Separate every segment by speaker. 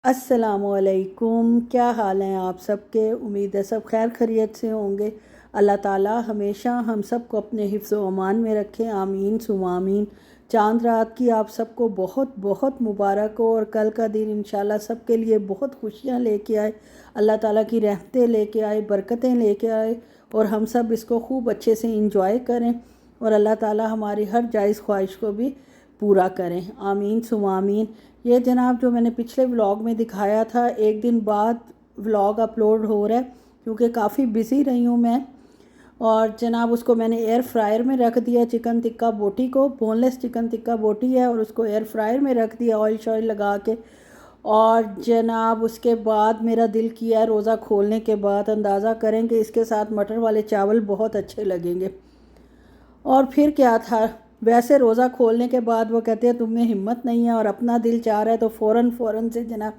Speaker 1: अस्सलामुअलैकुम। क्या हाल हैं आप सबके? उम्मीद है सब खैर खैरियत से होंगे। अल्लाह ताला हमेशा हम सबको अपने हिफ्ज़ व अमान में रखें, आमीन सुमा आमीन। चांद रात की आप सबको बहुत बहुत मुबारक हो और कल का दिन इंशाल्लाह सबके लिए बहुत खुशियाँ लेके आए, अल्लाह ताला की रहमतें लेके आए, बरकतें लेके आए और हम सब इसको खूब अच्छे से इंजॉय करें और अल्लाह ताला हमारी हर जायज़ ख्वाहिश को भी पूरा करें, आमीन सुमा आमीन। ये जनाब जो मैंने पिछले व्लॉग में दिखाया था, एक दिन बाद व्लॉग अपलोड हो रहा है क्योंकि काफ़ी बिज़ी रही हूँ मैं। और जनाब उसको मैंने एयर फ्रायर में रख दिया, चिकन टिक्का बोटी को, बोनलेस चिकन टिक्का बोटी है और उसको एयर फ्रायर में रख दिया ऑयल शॉयल लगा के। और जनाब उसके बाद मेरा दिल किया रोज़ा खोलने के बाद, अंदाज़ा करें कि इसके साथ मटर वाले चावल बहुत अच्छे लगेंगे। और फिर क्या था, वैसे रोज़ा खोलने के बाद वो कहते हैं तुम में हिम्मत नहीं है और अपना दिल चाह रहा है, तो फ़ौरन फ़ौरन से जनाब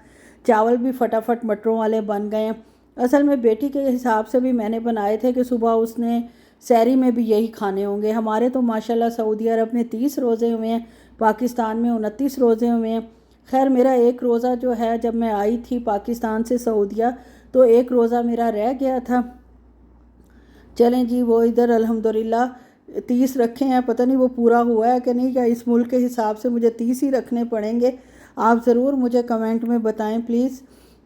Speaker 1: चावल भी फटाफट मटरों वाले बन गए हैं। असल में बेटी के हिसाब से भी मैंने बनाए थे कि सुबह उसने सहरी में भी यही खाने होंगे। हमारे तो माशाल्लाह सऊदी अरब में 30 रोज़े हुए हैं, पाकिस्तान में 29 रोज़े हुए हैं। खैर मेरा एक रोज़ा जो है, जब मैं आई थी पाकिस्तान से सऊदिया तो एक रोज़ा मेरा रह गया था। चलें जी, वो इधर अल्हम्दुलिल्लाह 30 रखे हैं, पता नहीं वो पूरा हुआ है कि नहीं, या इस मुल्क के हिसाब से मुझे 30 ही रखने पड़ेंगे। आप ज़रूर मुझे कमेंट में बताएं प्लीज़।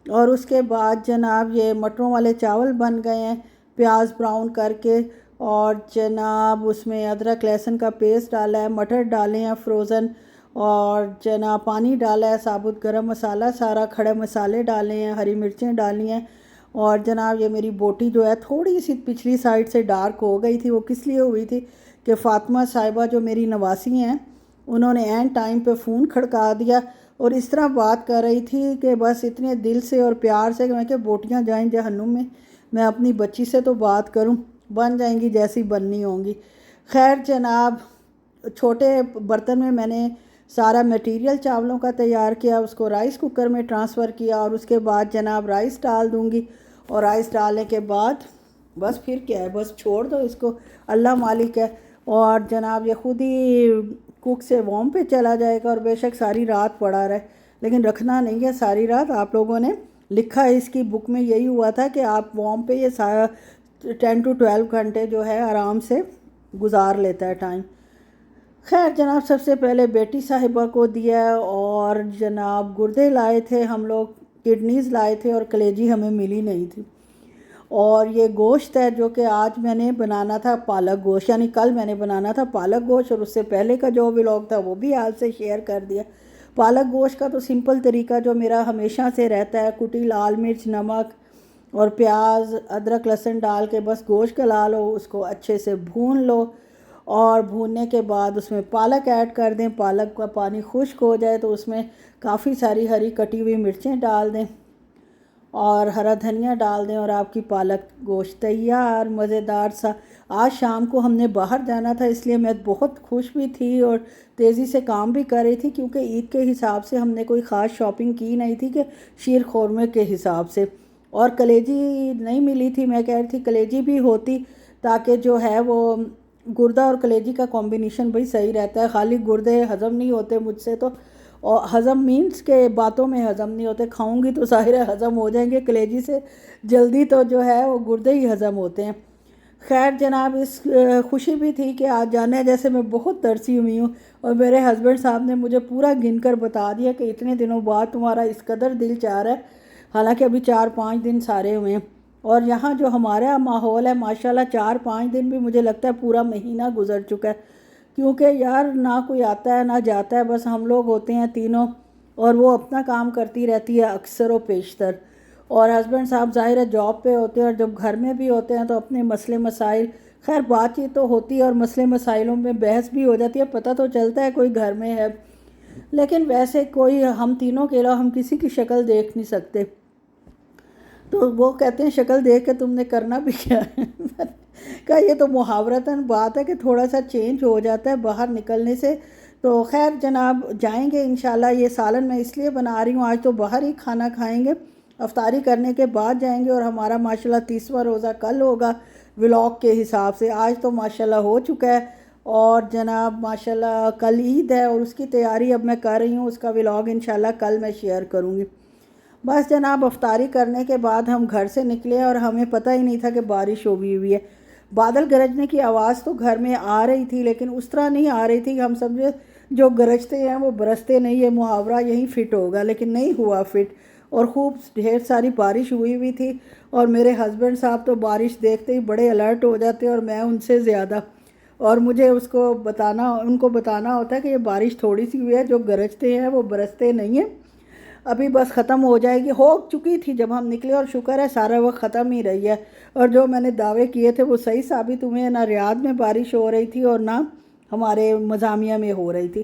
Speaker 1: और उसके बाद जनाब ये मटरों वाले चावल बन गए हैं, प्याज ब्राउन करके, और जनाब उसमें अदरक लहसुन का पेस्ट डाला है, मटर डाले हैं फ्रोज़न, और जनाब पानी डाला है, साबुत गरम मसाला, सारा खड़े मसाले डाले हैं, हरी मिर्चें डाली हैं। और जनाब ये मेरी बोटी जो है थोड़ी सी पिछली साइड से डार्क हो गई थी। वो किस लिए हुई थी कि फ़ातिमा साहिबा जो मेरी नवासी हैं, उन्होंने एंड टाइम पे फ़ोन खड़का दिया और इस तरह बात कर रही थी कि बस इतने दिल से और प्यार से कि मैं क्या बोटियाँ जाएँ जहन्नुम में, मैं अपनी बच्ची से तो बात करूँ, बन जाएंगी जैसी बननी होंगी। खैर जनाब छोटे बर्तन में मैंने सारा मटेरियल चावलों का तैयार किया, उसको राइस कुकर में ट्रांसफ़र किया और उसके बाद जनाब राइस डाल दूँगी। और राइस डालने के बाद बस फिर क्या है, बस छोड़ दो इसको, अल्लाह मालिक है। और जनाब ये ख़ुद ही कुक से वॉम पे चला जाएगा और बेशक सारी रात पड़ा रहे, लेकिन रखना नहीं है सारी रात। आप लोगों ने लिखा है इसकी बुक में, यही हुआ था कि आप वॉम पे ये सारा 10 to 12 घंटे जो है आराम से गुजार लेता है टाइम। खैर जनाब सबसे पहले बेटी साहिबा को दिया और जनाब गुर्दे लाए थे हम लोग, किडनीज़ लाए थे और कलेजी हमें मिली नहीं थी। और ये गोश्त है जो कि आज मैंने बनाना था पालक गोश्त, यानी कल मैंने बनाना था पालक गोश्त और उससे पहले का जो व्लॉग था वो भी आज से शेयर कर दिया। पालक गोश्त का तो सिंपल तरीका जो मेरा हमेशा से रहता है, कुटी लाल मिर्च, नमक और प्याज, अदरक लहसुन डाल के बस गोश्त गला लो, उसको अच्छे से भून लो और भूनने के बाद उसमें पालक ऐड कर दें। पालक का पानी खुश्क हो जाए तो उसमें काफ़ी सारी हरी कटी हुई मिर्चें डाल दें और हरा धनिया डाल दें और आपकी पालक गोश्त तैयार, मज़ेदार सा। आज शाम को हमने बाहर जाना था, इसलिए मैं बहुत खुश भी थी और तेज़ी से काम भी कर रही थी क्योंकि ईद के हिसाब से हमने कोई ख़ास शॉपिंग की नहीं थी कि शीर खोरमे के हिसाब से। और कलेजी नहीं मिली थी, मैं कह रही थी कलेजी भी होती ताकि जो है वो गुर्दा और कलेजी का कॉम्बिनेशन भाई सही रहता है। खाली गुर्दे हज़म नहीं होते मुझसे तो, और हज़म मीन्स के बातों में हज़म नहीं होते, खाऊंगी तो ज़ाहिर है हज़म हो जाएंगे, कलेजी से जल्दी तो जो है वो गुर्दे ही हज़म होते हैं। खैर जनाब इस खुशी भी थी कि आज जाना है, जैसे मैं बहुत तरसी हुई हूँ और मेरे हस्बैंड साहब ने मुझे पूरा गिन कर बता दिया कि इतने दिनों बाद तुम्हारा इस कदर दिल चाह रहा है, हालांकि अभी 4-5 दिन सारे हुए हैं। और यहाँ जो हमारा माहौल है माशाल्लाह 4-5 दिन भी मुझे लगता है पूरा महीना गुजर चुका है, क्योंकि यार ना कोई आता है ना जाता है, बस हम लोग होते हैं तीनों और वो अपना काम करती रहती है अक्सर व पेशतर। और हस्बैंड साहब ज़ाहिर है जॉब पे होते हैं और जब घर में भी होते हैं तो अपने मसले मसाइल, खैर बातचीत तो होती है और मसले मसाइलों में बहस भी हो जाती है, पता तो चलता है कोई घर में है, लेकिन वैसे कोई हम तीनों के अलावा हम किसी की शक्ल देख नहीं सकते। तो वो कहते हैं शक्ल देख के तुमने करना भी क्या है का ये तो मुहावरतन बात है कि थोड़ा सा चेंज हो जाता है बाहर निकलने से। तो खैर जनाब जाएंगे इंशाल्लाह। ये सालन मैं इसलिए बना रही हूँ, आज तो बाहर ही खाना खाएंगे, अफ्तारी करने के बाद जाएंगे और हमारा माशाल्लाह 30वां रोज़ा कल होगा व्लॉग के हिसाब से। आज तो माशाल्लाह हो चुका है और जनाब माशाल्लाह कल ईद है और उसकी तैयारी अब मैं कर रही हूँ, उसका व्लॉग इंशाल्लाह कल मैं शेयर करूँगी। बस जनाब अफ्तारी करने के बाद हम घर से निकले और हमें पता ही नहीं था कि बारिश हुई है। बादल गरजने की आवाज़ तो घर में आ रही थी, लेकिन उस तरह नहीं आ रही थी कि हम समझे जो गरजते हैं वो बरसते नहीं है, मुहावरा यही फ़िट होगा, लेकिन नहीं हुआ फ़िट। और खूब ढेर सारी बारिश हुई थी। और मेरे हस्बैंड साहब तो बारिश देखते ही बड़े अलर्ट हो जाते और मैं उनसे ज़्यादा। और मुझे उनको बताना होता है कि ये बारिश थोड़ी सी हुई है, जो गरजते हैं वो बरसते नहीं हैं, अभी बस ख़त्म हो जाएगी। हो चुकी थी जब हम निकले और शुक्र है सारा वक्त ख़त्म ही रही है। और जो मैंने दावे किए थे वो सही साबित हुए, ना रियाद में बारिश हो रही थी और ना हमारे मज़ामिया में हो रही थी।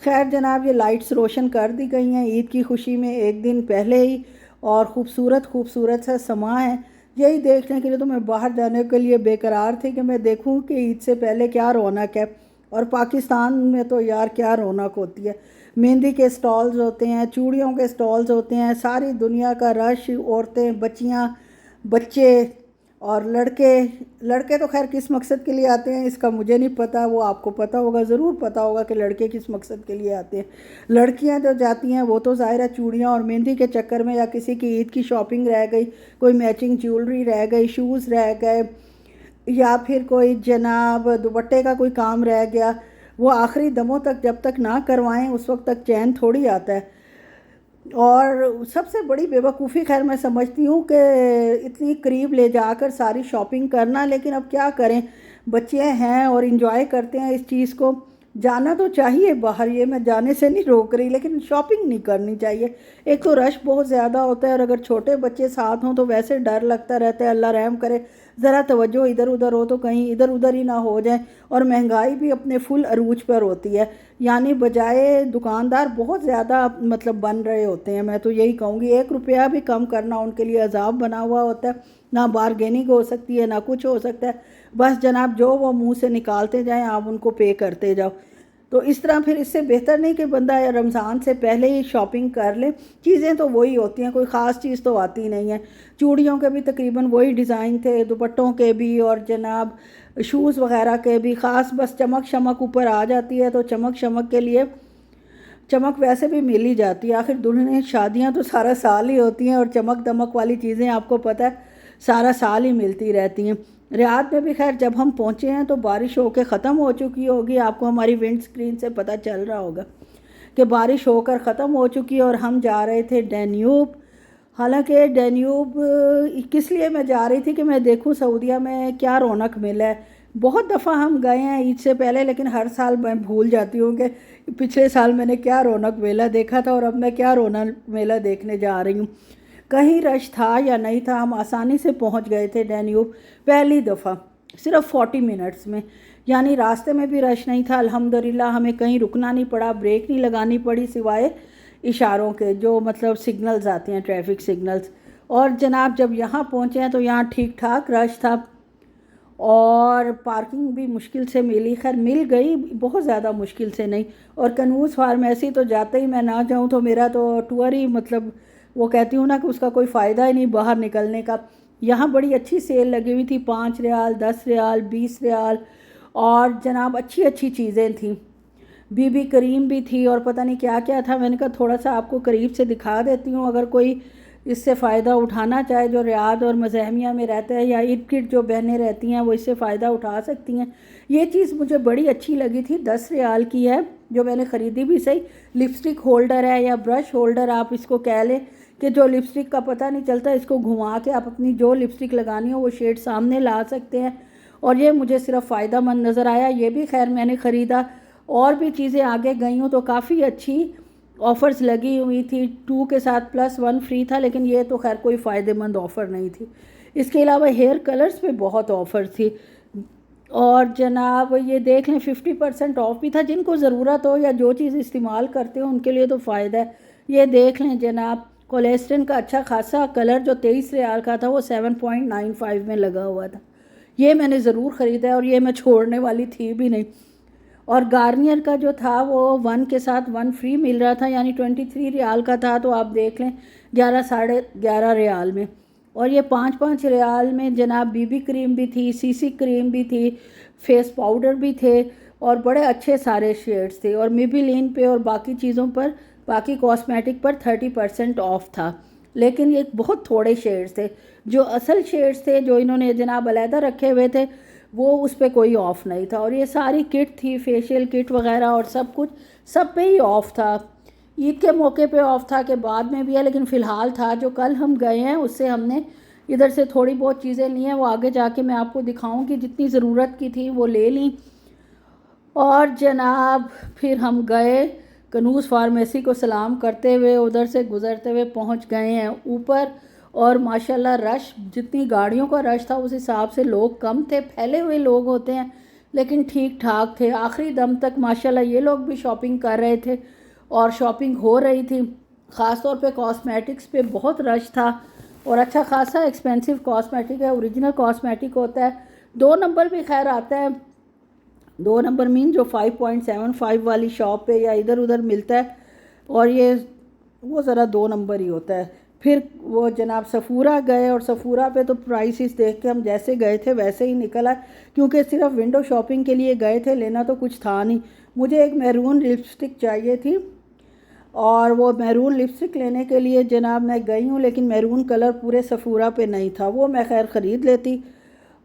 Speaker 1: खैर जनाब, ये लाइट्स रोशन कर दी गई हैं ईद की खुशी में एक दिन पहले ही। और खूबसूरत सा समा है। यही देखने के लिए तो मैं बाहर जाने के लिए बेकरार थी कि मैं देखूं कि ईद से पहले क्या रौनक है। और पाकिस्तान में तो यार क्या रौनक होती है। मेहंदी के स्टॉल्स होते हैं, चूड़ियों के स्टॉल्स होते हैं, सारी दुनिया का रश, औरतें, बच्चियां, बच्चे और लड़के। लड़के तो खैर किस मकसद के लिए आते हैं इसका मुझे नहीं पता, वो आपको पता होगा, ज़रूर पता होगा कि लड़के किस मकसद के लिए आते हैं। लड़कियां जो जाती हैं वो तो ज़ाहिर है चूड़ियाँ और मेहंदी के चक्कर में, या किसी की ईद की शॉपिंग रह गई, कोई मैचिंग ज्वेलरी रह गई, शूज़ रह गए, या फिर कोई जनाब दुपट्टे का कोई काम रह गया, वो आखिरी दमों तक जब तक ना करवाएं उस वक्त तक चैन थोड़ी आता है। और सबसे बड़ी बेवकूफ़ी खैर मैं समझती हूँ कि इतनी करीब ले जाकर सारी शॉपिंग करना, लेकिन अब क्या करें, बच्चे हैं और इन्जॉय करते हैं इस चीज़ को। जाना तो चाहिए बाहर, ये मैं जाने से नहीं रोक रही, लेकिन शॉपिंग नहीं करनी चाहिए। एक तो रश बहुत ज़्यादा होता है और अगर छोटे बच्चे साथ हों तो वैसे डर लगता रहता है, अल्लाह रहम करे ज़रा तवज्जो इधर उधर हो तो कहीं इधर उधर ही ना हो जाए। और महंगाई भी अपने फुल अरूज पर होती है, यानी बजाय दुकानदार बहुत ज़्यादा मतलब बन रहे होते हैं। मैं तो यही कहूँगी 1 रुपया भी कम करना उनके लिए अजाब बना हुआ होता है। ना बारगेनिंग हो सकती है, ना कुछ हो सकता है। बस जनाब जो वो मुंह से निकालते जाएं आप उनको पे करते जाओ। तो इस तरह फिर इससे बेहतर नहीं कि बंदा रमज़ान से पहले ही शॉपिंग कर ले। चीज़ें तो वही होती हैं, कोई ख़ास चीज़ तो आती नहीं है। चूड़ियों के भी तकरीबन वही डिज़ाइन थे, दुपट्टों के भी और जनाब शूज़ वगैरह के भी। ख़ास बस चमक शमक ऊपर आ जाती है, तो चमक शमक के लिए चमक वैसे भी मिल ही जाती है। आखिर दुल्हन शादियाँ तो सारा साल ही होती हैं और चमक दमक वाली चीज़ें आपको पता है सारा साल ही मिलती रहती हैं। रियाद में भी खैर जब हम पहुँचे हैं तो बारिश होकर ख़त्म हो चुकी होगी, आपको हमारी विंड स्क्रीन से पता चल रहा होगा कि बारिश होकर ख़त्म हो चुकी है। और हम जा रहे थे डैन्यूब। हालांकि डैन्यूब किस लिए मैं जा रही थी कि मैं देखूं सऊदीया में क्या रौनक मेला है। बहुत दफ़ा हम गए हैं ईद से पहले, लेकिन हर साल मैं भूल जाती हूँ कि पिछले साल मैंने क्या रौनक मेला देखा था और अब मैं क्या रौनक मेला देखने जा रही हूँ। कहीं रश था या नहीं था, हम आसानी से पहुँच गए थे डैन्यूब पहली दफ़ा सिर्फ 40 मिनट्स में। यानी रास्ते में भी रश नहीं था अल्हम्दुलिल्लाह, हमें कहीं रुकना नहीं पड़ा, ब्रेक नहीं लगानी पड़ी सिवाय इशारों के, जो मतलब सिग्नल्स आते हैं, ट्रैफिक सिग्नल्स। और जनाब जब यहाँ पहुँचे हैं तो यहाँ ठीक ठाक रश था और पार्किंग भी मुश्किल से मिली, खैर मिल गई, बहुत ज़्यादा मुश्किल से नहीं। और कनूज़ फार्मेसी तो जाते ही मैं ना जाऊँ तो मेरा तो टूर ही मतलब वो कहती हूँ ना कि उसका कोई फ़ायदा ही नहीं बाहर निकलने का। यहाँ बड़ी अच्छी सेल लगी हुई थी, 5 रियाल, 10 रियाल, 20 रियाल, और जनाब अच्छी अच्छी चीज़ें थी। बीबी करीम भी थी और पता नहीं क्या क्या था। मैंने कहा थोड़ा सा आपको करीब से दिखा देती हूँ, अगर कोई इससे फ़ायदा उठाना चाहे, जो रियाद और मज़हमिया में रहता है या इर्द गिर्द जो बहनें रहती हैं वो इससे फ़ायदा उठा सकती हैं। ये चीज़ मुझे बड़ी अच्छी लगी थी, 10 रियाल की है, जो मैंने ख़रीदी भी सही। लिपस्टिक होल्डर है या ब्रश होल्डर आप इसको कह लें, कि जो लिपस्टिक का पता नहीं चलता, इसको घुमा के आप अपनी जो लिपस्टिक लगानी हो वो शेड सामने ला सकते हैं। और ये मुझे सिर्फ फ़ायदा मंद नज़र आया, ये भी खैर मैंने ख़रीदा। और भी चीज़ें आगे गई हूँ तो काफ़ी अच्छी ऑफ़र्स लगी हुई थी, 2 के साथ +1 फ्री था, लेकिन ये तो खैर कोई फ़ायदेमंद ऑफ़र नहीं थी। इसके अलावा हेयर कलर्स पे बहुत ऑफ़र थी। और जनाब ये देख लें 50% ऑफ भी था, जिनको ज़रूरत हो या जो चीज़ इस्तेमाल करते हो उनके लिए तो फ़ायदा है। ये देख लें जनाब कोलेस्ट्रन का अच्छा खासा कलर जो 23 रियाल का था वो 7.95 में लगा हुआ था। ये मैंने ज़रूर ख़रीदा है और ये मैं छोड़ने वाली थी भी नहीं। और गार्नियर का जो था वो 1 के साथ 1 फ्री मिल रहा था, यानी 23 रियाल का था, तो आप देख लें 11 साढ़े 11 रियाल में। और ये 5-5 रियाल में जनाब बीबी क्रीम भी थी, सीसी क्रीम भी थी, फेस पाउडर भी थे और बड़े अच्छे सारे शेड्स थे। और मेबेलिन पे और बाकी चीज़ों पर, बाकी कॉस्मेटिक पर 30% ऑफ था। लेकिन ये बहुत थोड़े शेड्स थे। जो असल शेड्स थे जो इन्होंने जनाब अलहदा रखे हुए थे वो उस पर कोई ऑफ़ नहीं था। और ये सारी किट थी, फेशियल किट वगैरह और सब कुछ, सब पे ही ऑफ़ था। ईद के मौके पे ऑफ़ था कि बाद में भी है, लेकिन फ़िलहाल था। जो कल हम गए हैं उससे हमने इधर से थोड़ी बहुत चीज़ें ली हैं, वो आगे जाके मैं आपको दिखाऊंगी। जितनी ज़रूरत की थी वो ले ली। और जनाब फिर हम गए कनूज़ फार्मेसी को सलाम करते हुए, उधर से गुज़रते हुए पहुंच गए हैं ऊपर। और माशाल्लाह रश, जितनी गाड़ियों का रश था उस हिसाब से लोग कम थे। फैले हुए लोग होते हैं लेकिन ठीक ठाक थे। आखिरी दम तक माशाल्लाह ये लोग भी शॉपिंग कर रहे थे और शॉपिंग हो रही थी। ख़ास तौर पे कॉस्मेटिक्स पे बहुत रश था और अच्छा खासा एक्सपेंसिव कॉस्मेटिक है, ओरिजिनल कॉस्मेटिक होता है। 2 नंबर भी खैर आता है। 2 नंबर मीन जो 5.75 वाली शॉप पे या इधर उधर मिलता है, और ये वो ज़रा 2 नंबर ही होता है। फिर वो जनाब सफ़ूरा गए और सफ़ूरा पे तो प्राइसेस देख के हम जैसे गए थे वैसे ही निकल आए, क्योंकि सिर्फ विंडो शॉपिंग के लिए गए थे, लेना तो कुछ था नहीं। मुझे एक मैरून लिपस्टिक चाहिए थी और वो मैरून लिपस्टिक लेने के लिए जनाब मैं गई हूँ, लेकिन मैरून कलर पूरे सफ़ूरा पे नहीं था। वो मैं खैर ख़रीद लेती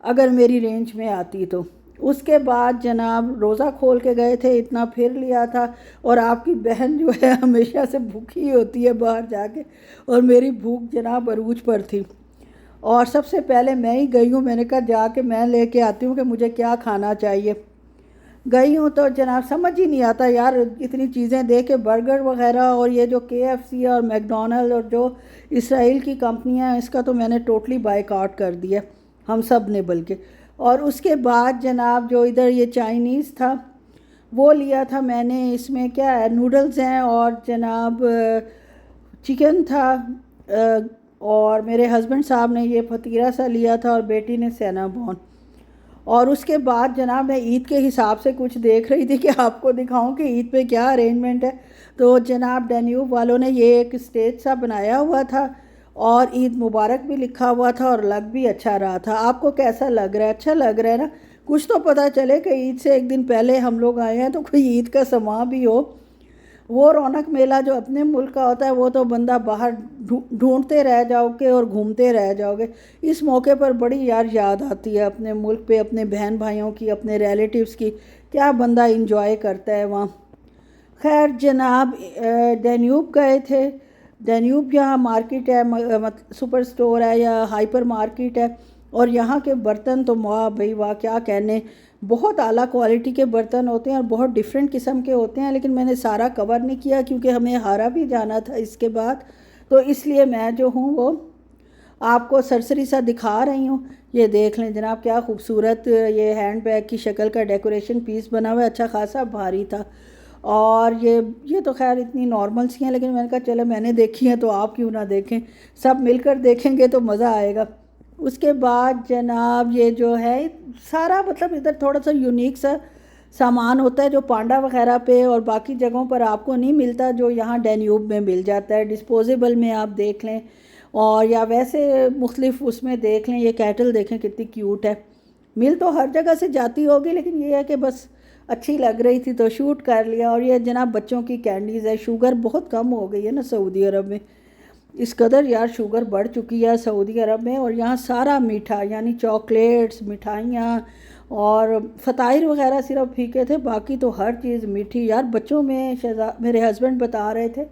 Speaker 1: अगर मेरी रेंज में आती तो। उसके बाद जनाब रोज़ा खोल के गए थे, इतना फिर लिया था। और आपकी बहन जो है हमेशा से भूखी होती है बाहर जाके, और मेरी भूख जनाब अरूज पर थी। और सबसे पहले मैं ही गई हूँ, मैंने कहा जाके मैं लेके आती हूँ कि मुझे क्या खाना चाहिए। गई हूँ तो जनाब समझ ही नहीं आता यार, इतनी चीज़ें दे के, बर्गर वगैरह और ये जो KFC और मैकडोनल्ड और जो इसराइल की कंपनियाँ हैं, इसका तो मैंने टोटली बायकॉट कर दिया, हम सब ने बल्कि। और उसके बाद जनाब जो इधर ये चाइनीज़ था वो लिया था मैंने। इसमें क्या है, नूडल्स हैं और जनाब चिकन था। और मेरे हस्बैंड साहब ने ये फतीरा सा लिया था और बेटी ने सेनाबॉन। और उसके बाद जनाब मैं ईद के हिसाब से कुछ देख रही थी कि आपको दिखाऊं कि ईद पे क्या अरेंजमेंट है। तो जनाब डैन्यूब वालों ने ये एक स्टेज सा बनाया हुआ था और ईद मुबारक भी लिखा हुआ था और लग भी अच्छा रहा था। आपको कैसा लग रहा है? अच्छा लग रहा है ना? कुछ तो पता चले कि ईद से एक दिन पहले हम लोग आए हैं तो कोई ईद का समा भी हो। वो रौनक मेला जो अपने मुल्क का होता है वो तो बंदा बाहर ढूंढते रह जाओगे और घूमते रह जाओगे। इस मौके पर बड़ी यार याद आती है अपने मुल्क पे, अपने बहन भाइयों की, अपने रिलेटिव्स की। क्या बंदा इंजॉय करता है वहाँ। खैर जनाब डैन्यूब गए थे। डैन्यूब यहाँ मार्केट है, सुपर स्टोर है या हाइपर मार्केट है। और यहाँ के बर्तन तो वाह भाई वाह, क्या कहने। बहुत आला क्वालिटी के बर्तन होते हैं और बहुत डिफरेंट किस्म के होते हैं। लेकिन मैंने सारा कवर नहीं किया क्योंकि हमें हारा भी जाना था इसके बाद, तो इसलिए मैं जो हूँ वो आपको सरसरी सा दिखा रही हूँ। ये देख लें जनाब, क्या खूबसूरत ये हैंड बैग की शक्ल का डेकोरेशन पीस बना हुआ है, अच्छा खासा भारी था। और ये तो खैर इतनी नॉर्मल सी हैं, लेकिन मैंने कहा चलो मैंने देखी है तो आप क्यों ना देखें, सब मिलकर देखेंगे तो मज़ा आएगा। उसके बाद जनाब ये जो है सारा मतलब इधर थोड़ा सा यूनिक सा सामान होता है जो पांडा वगैरह पे और बाकी जगहों पर आपको नहीं मिलता, जो यहाँ डैन्यूब में मिल जाता है। डिस्पोजेबल में आप देख लें और या वैसे मुख्तलिफ उसमें देख लें। ये कैटल देखें कितनी क्यूट है। मिल तो हर जगह से जाती होगी लेकिन ये है कि बस अच्छी लग रही थी तो शूट कर लिया। और ये जनाब बच्चों की कैंडीज़ है। शुगर बहुत कम हो गई है ना सऊदी अरब में, इस कदर यार शुगर बढ़ चुकी है सऊदी अरब में। और यहाँ सारा मीठा, यानी चॉकलेट्स, मिठाइयाँ और फ़ताइर वगैरह सिर्फ फीके थे, बाकी तो हर चीज़ मीठी। यार बच्चों में मेरे हस्बैंड बता रहे थे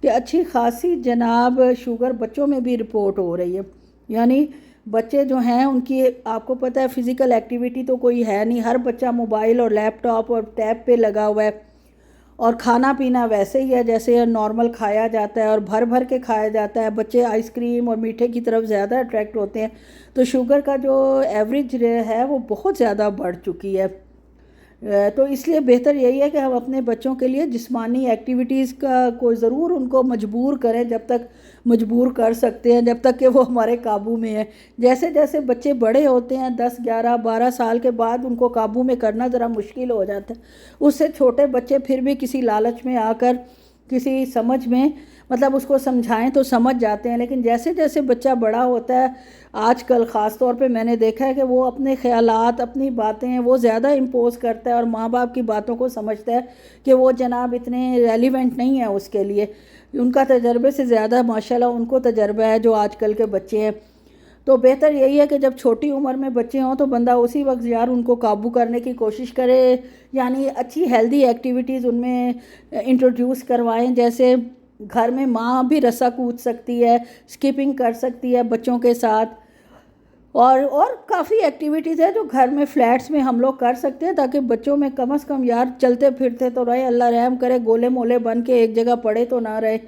Speaker 1: कि अच्छी खासी जनाब शुगर बच्चों में भी रिपोर्ट हो रही है। यानी बच्चे जो हैं उनकी, आपको पता है फ़िज़िकल एक्टिविटी तो कोई है नहीं, हर बच्चा मोबाइल और लैपटॉप और टैब पे लगा हुआ है। और खाना पीना वैसे ही है जैसे नॉर्मल खाया जाता है और भर भर के खाया जाता है। बच्चे आइसक्रीम और मीठे की तरफ ज़्यादा अट्रैक्ट होते हैं, तो शुगर का जो एवरेज है वो बहुत ज़्यादा बढ़ चुकी है। तो इसलिए बेहतर यही है कि हम अपने बच्चों के लिए जिस्मानी एक्टिविटीज़ का को ज़रूर उनको मजबूर करें, जब तक मजबूर कर सकते हैं, जब तक कि वो हमारे काबू में है। जैसे जैसे बच्चे बड़े होते हैं 10, 11, 12 साल के बाद उनको काबू में करना ज़रा मुश्किल हो जाता है। उससे छोटे बच्चे फिर भी किसी लालच में आकर, किसी समझ में, मतलब उसको समझाएं तो समझ जाते हैं। लेकिन जैसे जैसे बच्चा बड़ा होता है आजकल ख़ास तौर पे मैंने देखा है कि वो अपने ख़यालात, अपनी बातें वो ज़्यादा इम्पोज करता है और माँ बाप की बातों को समझता है कि वो जनाब इतने रेलिवेंट नहीं है उसके लिए। उनका तजर्बे से ज़्यादा माशाल्लाह उनको तजर्बा है जो आजकल के बच्चे हैं। तो बेहतर यही है कि जब छोटी उम्र में बच्चे हों तो बंदा उसी वक्त यार उनको काबू करने की कोशिश करे, यानी अच्छी हेल्दी एक्टिविटीज़ उनमें इंट्रोड्यूस करवाएं। जैसे घर में माँ भी रस्सा कूद सकती है, स्किपिंग कर सकती है बच्चों के साथ, और काफ़ी एक्टिविटीज़ है जो घर में फ्लैट्स में हम लोग कर सकते हैं, ताकि बच्चों में कम से कम यार चलते फिरते तो रहे, अल्लाह रहम करे गोले मोले बन के एक जगह पड़े तो ना रहे।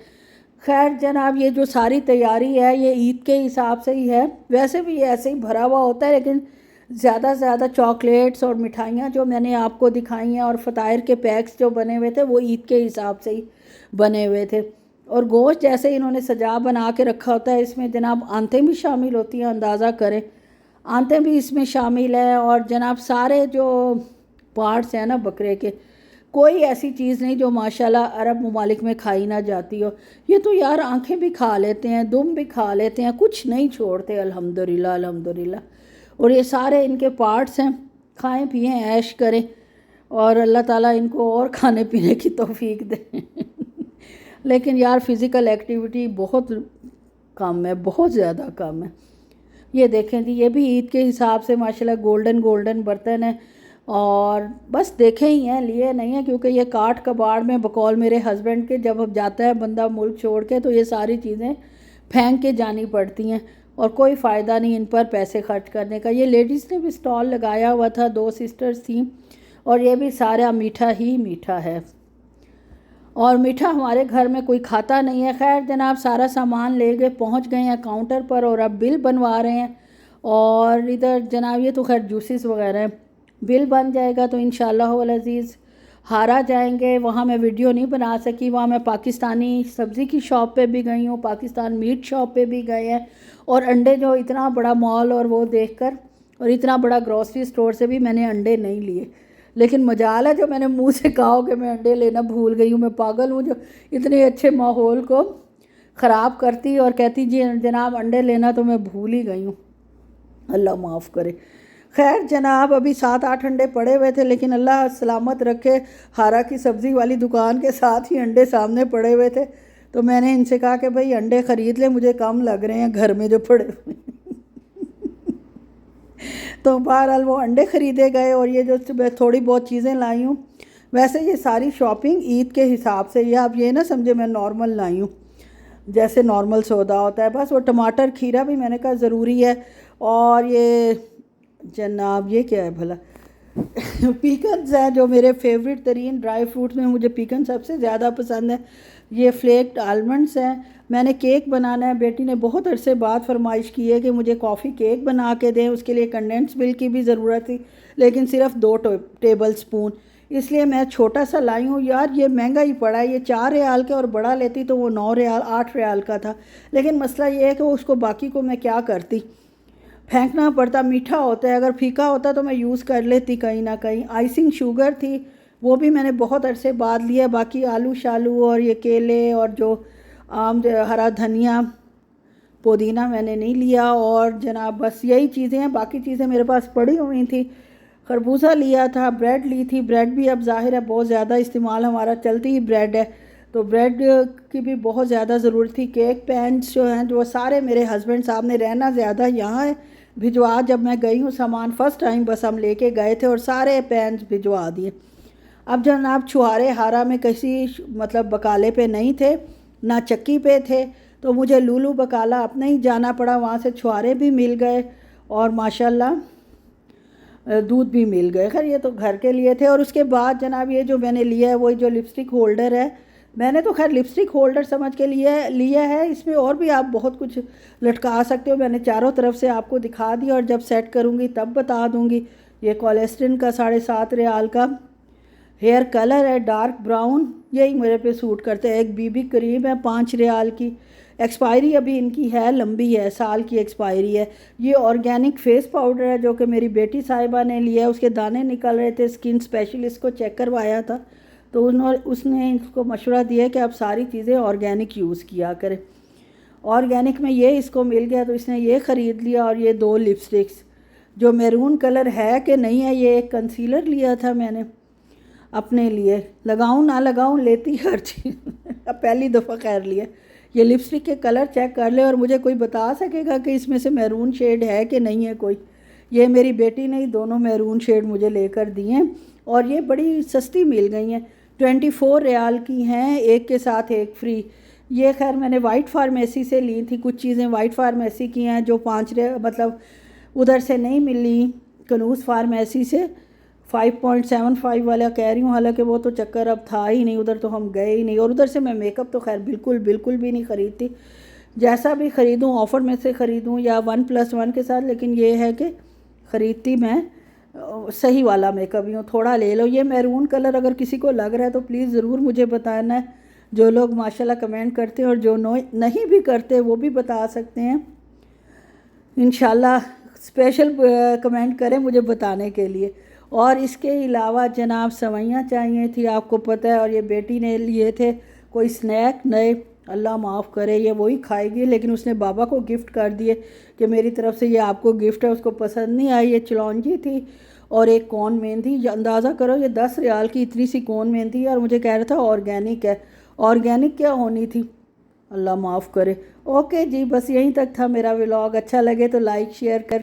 Speaker 1: खैर जनाब, ये जो सारी तैयारी है ये ईद के हिसाब से ही है, वैसे भी ये ऐसे ही भरा हुआ होता है, लेकिन ज़्यादा से ज़्यादा चॉकलेट्स और मिठाइयाँ जो मैंने आपको दिखाई हैं और फ़तायर के पैक्स जो बने हुए थे वो ईद के हिसाब से ही बने हुए थे। और गोश्त जैसे इन्होंने सजा बना के रखा होता है, इसमें जनाब आंतें भी शामिल होती हैं, अंदाज़ा करें आंतें भी इसमें शामिल है। और जनाब सारे जो पार्ट्स हैं ना बकरे के, कोई ऐसी चीज़ नहीं जो माशाल्लाह अरब ममालिक में खाई ना जाती हो। ये तो यार आंखें भी खा लेते हैं, दुम भी खा लेते हैं, कुछ नहीं छोड़ते अल्हम्दुलिल्लाह अल्हम्दुलिल्लाह। और ये सारे इनके पार्ट्स हैं, खाएं पिएं ऐश करें और अल्लाह ताला इनको और खाने पीने की तौफीक दे। लेकिन यार फ़िज़िकल एक्टिविटी बहुत कम है, बहुत ज़्यादा कम है। ये देखें जी, ये भी ईद के हिसाब से माशाल्लाह गोल्डन बर्तन है, और बस देखे ही हैं, लिए नहीं है, क्योंकि ये काट कबाड़ में बकौल मेरे हस्बैंड के जब अब जाता है बंदा मुल्क छोड़ के तो ये सारी चीज़ें फेंक के जानी पड़ती हैं, और कोई फ़ायदा नहीं इन पर पैसे खर्च करने का। ये लेडीज़ ने भी स्टॉल लगाया हुआ था, 2 सिस्टर्स थी, और ये भी सारा मीठा ही मीठा है, और मीठा हमारे घर में कोई खाता नहीं है। खैर जनाब, सारा सामान ले गए, पहुंच गए हैं काउंटर पर और अब बिल बनवा रहे हैं। और इधर जनाब ये तो खैर जूसेस वगैरह हैं, बिल बन जाएगा तो इंशाअल्लाह वल अज़ीज़ हारा जाएंगे। वहाँ मैं वीडियो नहीं बना सकी, वहाँ मैं पाकिस्तानी सब्ज़ी की शॉप पे भी गई हूँ, पाकिस्तान मीट शॉप पे भी गए हैं, और अंडे जो इतना बड़ा मॉल और वो देखकर और इतना बड़ा ग्रॉसरी स्टोर से भी मैंने अंडे नहीं लिए। लेकिन मजाल है जो मैंने मुंह से कहा हो कि मैं अंडे लेना भूल गई हूँ। मैं पागल हूँ जो इतने अच्छे माहौल को ख़राब करती और कहती जी जनाब अंडे लेना, तो मैं भूल ही गई हूँ, अल्लाह माफ़ करे। खैर जनाब, अभी 7-8 अंडे पड़े हुए थे, लेकिन अल्लाह सलामत रखे, हारा की सब्ज़ी वाली दुकान के साथ ही अंडे सामने पड़े हुए थे, तो मैंने इनसे कहा कि भाई अंडे ख़रीद ले, मुझे कम लग रहे हैं घर में जो पड़े हुए। तो बहरहाल वो अंडे ख़रीदे गए, और ये जो थोड़ी बहुत चीज़ें लाई हूँ, वैसे ये सारी शॉपिंग ईद के हिसाब से, ये आप ये ना समझे मैं नॉर्मल लाई हूँ, जैसे नॉर्मल सौदा होता है। बस वो टमाटर खीरा भी मैंने कहा ज़रूरी है, और ये जनाब ये क्या है भला, पीकन्स हैं जो मेरे फेवरेट तरीन ड्राई फ्रूट्स में मुझे पीकन सबसे ज़्यादा पसंद है। ये फ्लेक्ड आलमंड्स हैं। मैंने केक बनाना है, बेटी ने बहुत अरसे बाद फरमाइश की है कि मुझे कॉफ़ी केक बना के दें, उसके लिए कंडेंस मिल्क की भी ज़रूरत थी, लेकिन सिर्फ 2 टेबल स्पून, इसलिए मैं छोटा सा लाई हूँ। यार ये महंगा ही पड़ा है, ये 4 रियाल का, और बड़ा लेती तो वो 9 रियाल 8 रियाल का था। लेकिन मसला ये है कि उसको बाकी को मैं क्या करती, फेंकना पड़ता, मीठा होता है, अगर फीका होता तो मैं यूज़ कर लेती कहीं ना कहीं। आइसिंग शुगर थी, वो भी मैंने बहुत अरसे बाद लिया। बाकी आलू शालू और ये केले और जो आम हरा धनिया पुदीना मैंने नहीं लिया, और जनाब बस यही चीज़ें हैं, बाकी चीज़ें मेरे पास पड़ी हुई थी। खरबूजा लिया था, ब्रेड ली थी, ब्रेड भी अब ज़ाहिर है बहुत ज़्यादा इस्तेमाल हमारा चलती ही ब्रेड है, तो ब्रेड की भी बहुत ज़्यादा ज़रूरत थी। केक पैन्स जो हैं जो सारे मेरे हस्बैंड साहब ने रहना ज़्यादा यहाँ है भिजवा, जब मैं गई हूँ सामान फ़र्स्ट टाइम बस हम लेके गए थे और सारे पैन्स भिजवा दिए। अब जनाब छुहारे हारा में किसी मतलब बकाले पे नहीं थे, ना चक्की पे थे, तो मुझे लूलू बकाला अपने ही जाना पड़ा, वहाँ से छुहारे भी मिल गए और माशाल्लाह दूध भी मिल गए। खैर ये तो घर के लिए थे। और उसके बाद जनाब ये जो मैंने लिया है वही जो लिपस्टिक होल्डर है, मैंने तो खैर लिपस्टिक होल्डर समझ के लिया है, इसमें और भी आप बहुत कुछ लटका सकते हो, मैंने चारों तरफ से आपको दिखा दिया और जब सेट करूँगी तब बता दूँगी। ये कोलेस्ट्रिन का 7.5 रियाल का हेयर कलर है, डार्क ब्राउन, यही मेरे पे सूट करते हैं। एक बीबी क्रीम है 5 रियाल की, एक्सपायरी अभी इनकी है, लंबी है, साल की एक्सपायरी है। ये ऑर्गेनिक फेस पाउडर है जो कि मेरी बेटी साहिबा ने लिया है, उसके दाने निकल रहे थे, स्किन स्पेशलिस्ट को चेक करवाया था तो उसने इसको मशवरा दिया कि आप सारी चीज़ें ऑर्गेनिक यूज़ किया करें। ऑर्गेनिक में ये इसको मिल गया तो इसने ये ख़रीद लिया। और ये 2 लिपस्टिक्स जो मैरून कलर है कि नहीं है, ये एक कंसीलर लिया था मैंने अपने लिए, लगाऊं ना लगाऊं लेती हर चीज़। अब पहली दफ़ा खैर लिया। ये लिपस्टिक के कलर चेक कर ले और मुझे कोई बता सकेगा कि इसमें से मैरून शेड है कि नहीं है कोई। ये मेरी बेटी ने दोनों मैरून शेड मुझे लेकर दिए हैं और ये बड़ी सस्ती मिल गई हैं, 24 रियाल की हैं, एक के साथ एक फ्री। ये खैर मैंने वाइट फार्मेसी से ली थी, कुछ चीज़ें वाइट फार्मेसी की हैं जो मतलब उधर से नहीं मिली, कनूस फार्मेसी से 5.75 वाला कह रही हूँ, हालांकि वो तो चक्कर अब था ही नहीं, उधर तो हम गए ही नहीं। और उधर से मैं मेकअप तो खैर बिल्कुल बिल्कुल भी नहीं ख़रीदती, जैसा भी ख़रीदूँ ऑफ़र में से ख़रीदूँ या 1+1 के साथ, लेकिन ये है कि ख़रीदती मैं सही वाला मेकअप ही हूँ। थोड़ा ले लो। ये मैरून कलर अगर किसी को लग रहा है तो प्लीज़ ज़रूर मुझे बताना है। जो लोग माशाल्लाह कमेंट करते हैं और जो नहीं भी करते वो भी बता सकते हैं। इंशाल्लाह स्पेशल कमेंट करें मुझे बताने के लिए। और इसके अलावा जनाब सेवइयाँ चाहिए थी, आपको पता है, और ये बेटी ने लिए थे कोई स्नैक नए, अल्लाह माफ़ करे ये वही खाएगी, लेकिन उसने बाबा को गिफ्ट कर दिए कि मेरी तरफ से ये आपको गिफ्ट है। उसको पसंद नहीं आई। ये चिलौंजी थी और एक कौन मेहंदी, अंदाज़ा करो ये 10 रियाल की इतनी सी कौन मेहंदी है, और मुझे कह रहा था ऑर्गेनिक है। ऑर्गेनिक क्या होनी थी, अल्लाह माफ़ करे। ओके जी, बस यहीं तक था मेरा व्लॉग। अच्छा लगे तो लाइक शेयर कर